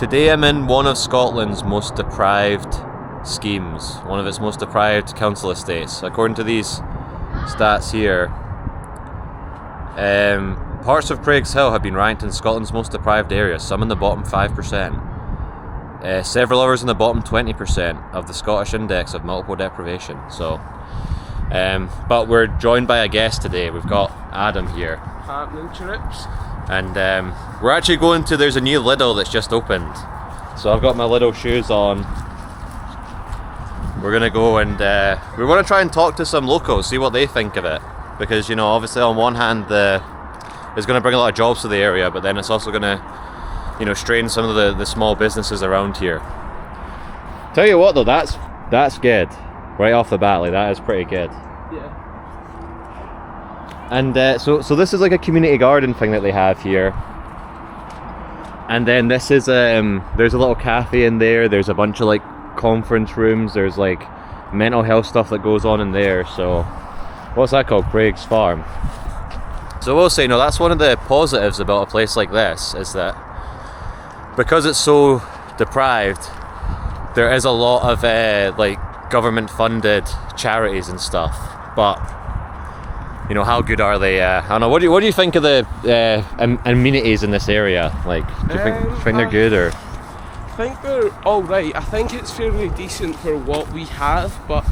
Today I'm in one of Scotland's most deprived schemes, one of its most deprived council estates. According to these stats here, parts of Craigshill have been ranked in Scotland's most deprived areas, some in the bottom 5%. Several others in the bottom 20% of the Scottish Index of Multiple Deprivation. So, but we're joined by a guest today. We've got Adam here. Happening trips. And we're actually going to, there's a new Lidl that's just opened. So I've got my Lidl shoes on. We're going to go and we want to try and talk to some locals, see what they think of it. Because, you know, obviously on one hand, it's going to bring a lot of jobs to the area, but then it's also going to, you know, strain some of the small businesses around here. Tell you what though, that's good. Right off the bat, like that is pretty good. Yeah. And so this is like a community garden thing that they have here. And then this is there's a little cafe in there. There's a bunch of like conference rooms. There's like mental health stuff that goes on in there. So what's that called? Craig's Farm. So we'll say, no, that's one of the positives about a place like this, is that because it's so deprived, there is a lot of like government funded charities and stuff. But you know, how good are they? I don't know. What do you think of the amenities in this area? Like, do you think they're good, or? I think they're all right. I think it's fairly decent for what we have, but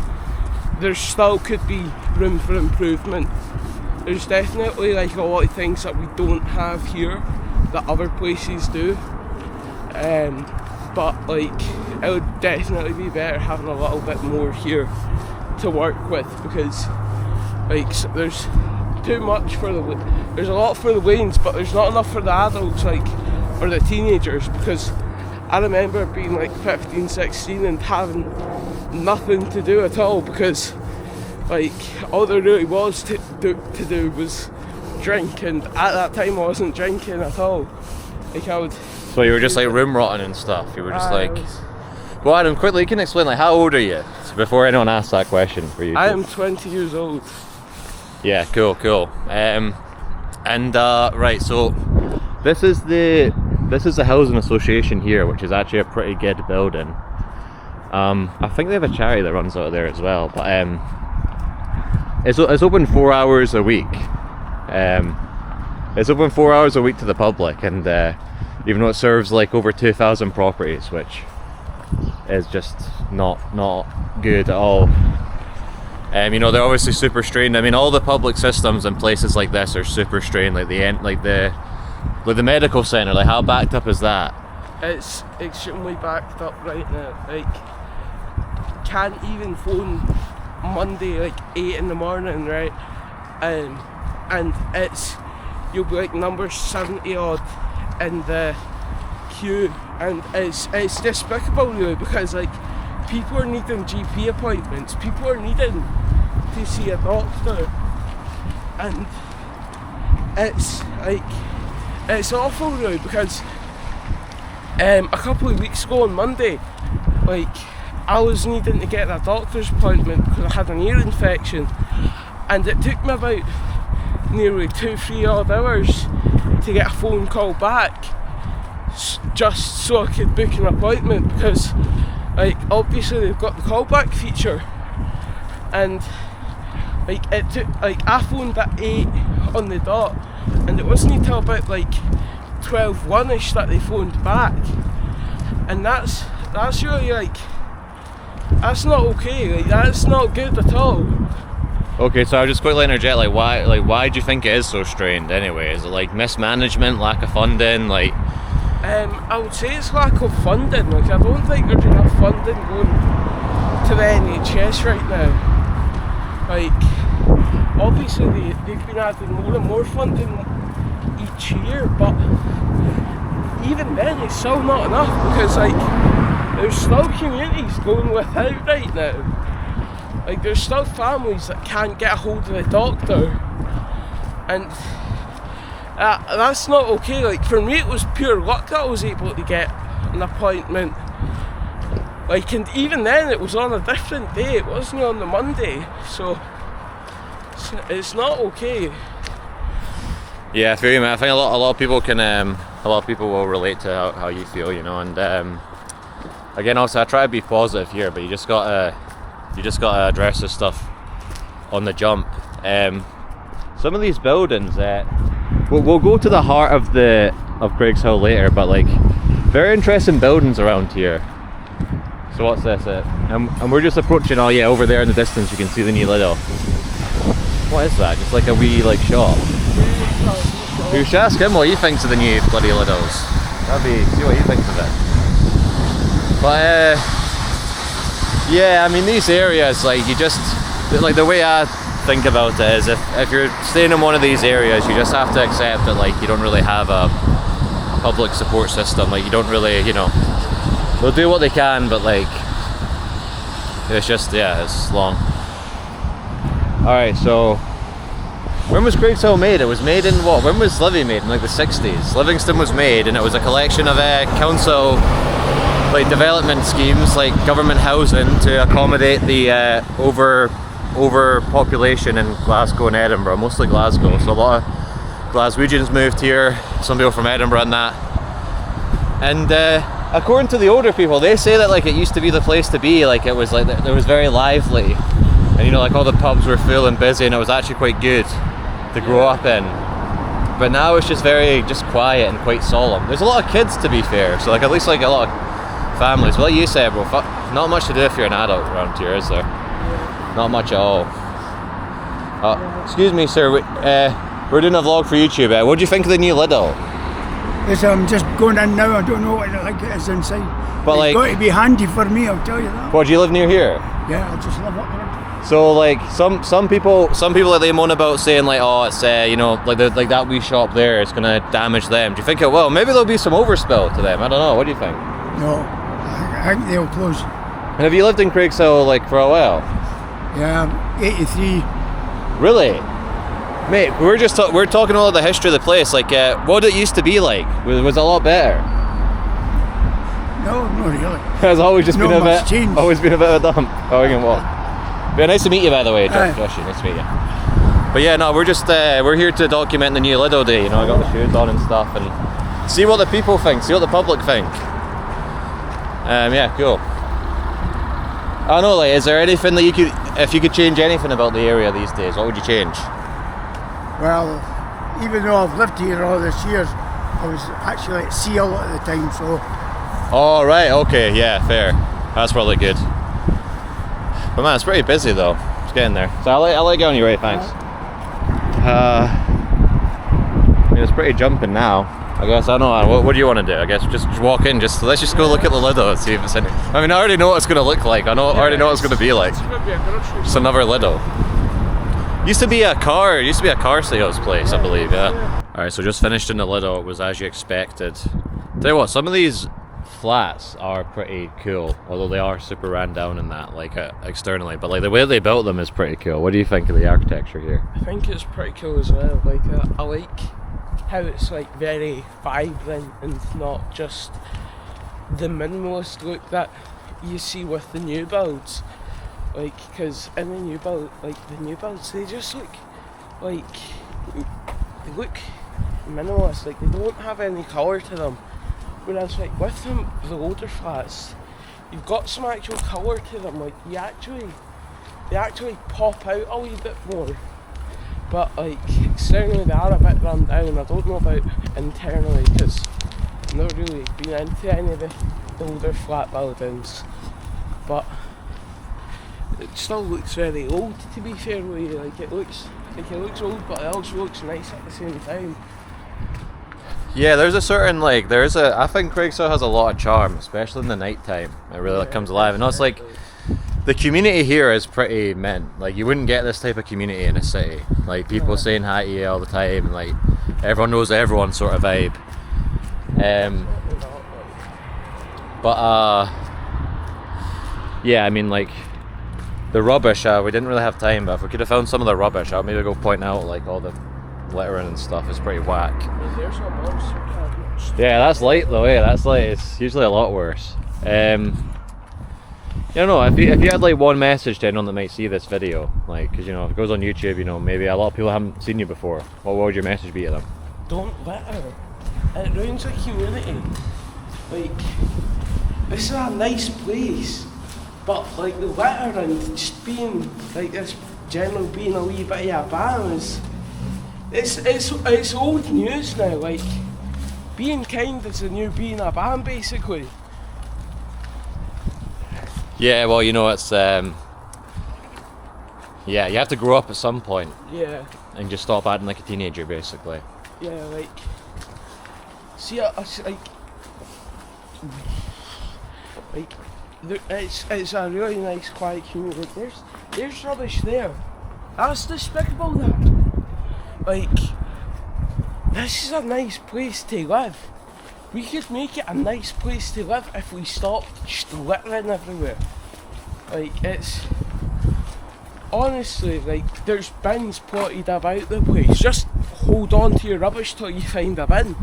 there still could be room for improvement. There's definitely like a lot of things that we don't have here that other places do. But like, it would definitely be better having a little bit more here to work with, because like there's too much for there's a lot for the weans, but there's not enough for the adults, like, or the teenagers, because I remember being like 15, 16 and having nothing to do at all, because like all there really was to do was drink, and at that time I wasn't drinking at all. Like I would. So you were just like room rotting and stuff. You were just like. Well, Adam, quickly, you can explain, like, how old are you? So before anyone asks that question for you. I am 20 years old. Yeah, cool. Right, so this is the housing association here, which is actually a pretty good building. I think they have a charity that runs out of there as well, but it's open 4 hours a week. It's open 4 hours a week to the public, and even though it serves like over 2,000 properties, which is just not good at all. You know, they're obviously super strained. I mean, all the public systems in places like this are super strained. Like the medical centre, like how backed up is that? It's extremely backed up right now. Like, can't even phone Monday like 8 in the morning, right? And it's, you'll be like number 70 odd in the queue, and it's despicable really, because like people are needing GP appointments, people are needing to see a doctor, and it's like, it's awful really, because a couple of weeks ago on Monday, like I was needing to get a doctor's appointment because I had an ear infection, and it took me about nearly 2-3 odd hours to get a phone call back just so I could book an appointment, because like obviously they've got the callback feature, and like it took, like I phoned at 8 on the dot, and it wasn't until about like 12:01ish that they phoned back, and that's really like, that's not okay, like that's not good at all. Okay, so I'll just quickly interject, like why do you think it is so strained anyway? Is it like mismanagement, lack of funding, like? I would say it's lack of funding. Like I don't think there's enough funding going to the NHS right now. Like obviously they've been adding more and more funding each year, but even then it's still not enough, because like there's still communities going without right now. Like there's still families that can't get a hold of the doctor, and that's not okay. Like for me it was pure luck that I was able to get an appointment. Like, and even then it was on a different day, it wasn't on the Monday, so it's not okay. Yeah, I feel you, man. I think a lot of people can a lot of people will relate to how you feel, you know. And again, also I try to be positive here, but you just gotta address this stuff on the jump. Some of these buildings, we'll go to the heart of Craigshill later, but like very interesting buildings around here. So what's this? And we're just approaching. Oh yeah, over there in the distance you can see the new Lidl. What is that? Just like a wee like shop. You should ask him what he thinks of the new bloody Lidls. See what he thinks of it. But yeah, I mean these areas, like like the way I think about it is if you're staying in one of these areas, you just have to accept that like you don't really have a public support system. Like you don't really, you know, they'll do what they can, but like it's just, yeah, it's long. Alright, so when was Craigshill made? It was made in what? When was Livy made? In like the 60s. Livingston was made, and it was a collection of council like development schemes, like government housing to accommodate the overpopulation in Glasgow and Edinburgh, mostly Glasgow. So a lot of Glaswegians moved here, some people from Edinburgh and that. And according to the older people, they say that like it used to be the place to be, like it was like it was very lively, and you know, like all the pubs were full and busy, and it was actually quite good to grow up in. But now it's just very quiet and quite solemn. There's a lot of kids, to be fair, so like at least like a lot of families. Well, like you said, bro, not much to do if you're an adult around here, is there? Not much at all. Excuse me, sir. We're doing a vlog for YouTube. What do you think of the new Lidl? Yes, I'm just going in now. I don't know what like it is inside. But it's like, got to be handy for me, I'll tell you that. What, do you live near here? Yeah, I just live up there. So like some people like they moan about saying like, oh, it's you know, like that wee shop there, it's gonna damage them. Do you think it will? Maybe there'll be some overspill to them. I don't know. What do you think? No, I think they'll close. And have you lived in Craigshill like for a while? Yeah, 83. Really? Mate, we're talking about the history of the place. Like, what it used to be like was a lot better. No, not really. It's always just been a bit. Changed. Always been a bit of a dump. Oh, you can walk. But nice to meet you, by the way, Josh. Nice to meet you. But yeah, no, we're just we're here to document the new Lidl day. You know, I got the shoes on and stuff, and see what the people think, see what the public think. Yeah, cool. I don't know, like, is there anything that if you could change anything about the area these days, what would you change? Well, even though I've lived here all these years, I was actually at sea a lot of the time, so. Oh, right, okay, yeah, fair. That's probably good. But man, it's pretty busy though. It's getting there. So I'll let you on your way, thanks. I mean, it's pretty jumping now. I guess, I don't know, what do you want to do? I guess just walk in, let's just go look at the Lidl and see if it's any. I mean, I already know what it's going to look like. I already know what it's going to be like. Just another Lidl. Used to be a car sales place, I believe, yeah. Alright, so just finished in the Lidl. It was as you expected. Tell you what, some of these flats are pretty cool, although they are super ran down in that, like externally, but like the way they built them is pretty cool. What do you think of the architecture here? I think it's pretty cool as well. Like I like how it's like very vibrant and not just the minimalist look that you see with the new builds. Like, because in the new builds, they just look like, they look minimalist, like they don't have any colour to them. Whereas like with the older flats, you've got some actual colour to them, like they actually pop out a wee bit more. But like externally they are a bit run down. I don't know about internally because I've never really been into any of the older flat buildings. But it still looks very old, to be fair with you. Like it looks old, but it also looks nice at the same time. Yeah, there's a certain I think Craigshill has a lot of charm, especially in the night time. It really comes alive. And it's like the community here is pretty mint. Like you wouldn't get this type of community in a city. Like people saying hi to you all the time, and like everyone knows everyone sort of vibe. Yeah, I mean like the rubbish, we didn't really have time, but if we could have found some of the rubbish, I'll maybe go point out like all the littering and stuff is pretty whack. Yeah, that's light though, that's light. It's usually a lot worse. You don't know, if you had like one message to anyone that might see this video, like, because you know, if it goes on YouTube, you know, maybe a lot of people haven't seen you before, what would your message be to them? Don't litter. it ruins the community. Like, this is a nice place, but like the litter and just being like this general being a wee bit of a ban is it's old news now. Like, being kind is the new being a ban, basically. Yeah, well, you know, it's yeah, you have to grow up at some point Yeah, and just stop acting like a teenager, basically. yeah, like, see, it's it's a really nice quiet community. Like, there's rubbish there. That's despicable, that. Like, this is a nice place to live. We could make it a nice place to live if we stopped just littering everywhere. Like, it's honestly, like, there's bins plotted about the place. Just hold on to your rubbish till you find a bin.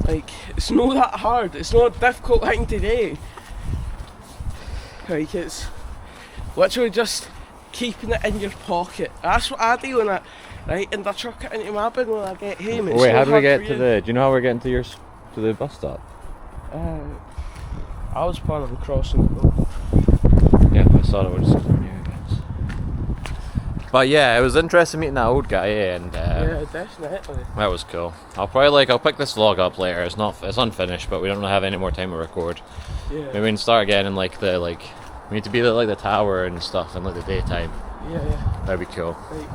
Like, it's not that hard. It's not a difficult thing to do. Like, it's literally just keeping it in your pocket. That's what I do when right, and I chuck it into my bin when I get home. It's Wait, so how do we hard get for to you. the? Do you know how we're getting to the bus stop? I was planning on crossing the road. Yeah, I saw it. We're just going here, I guess. But yeah, it was interesting meeting that old guy, and Yeah, definitely. that was cool. I'll pick this vlog up later. It's unfinished, but we don't have any more time to record. Yeah. Maybe we can start again in we need to be at the tower and stuff in the daytime. Yeah, yeah. That'd be cool. Right.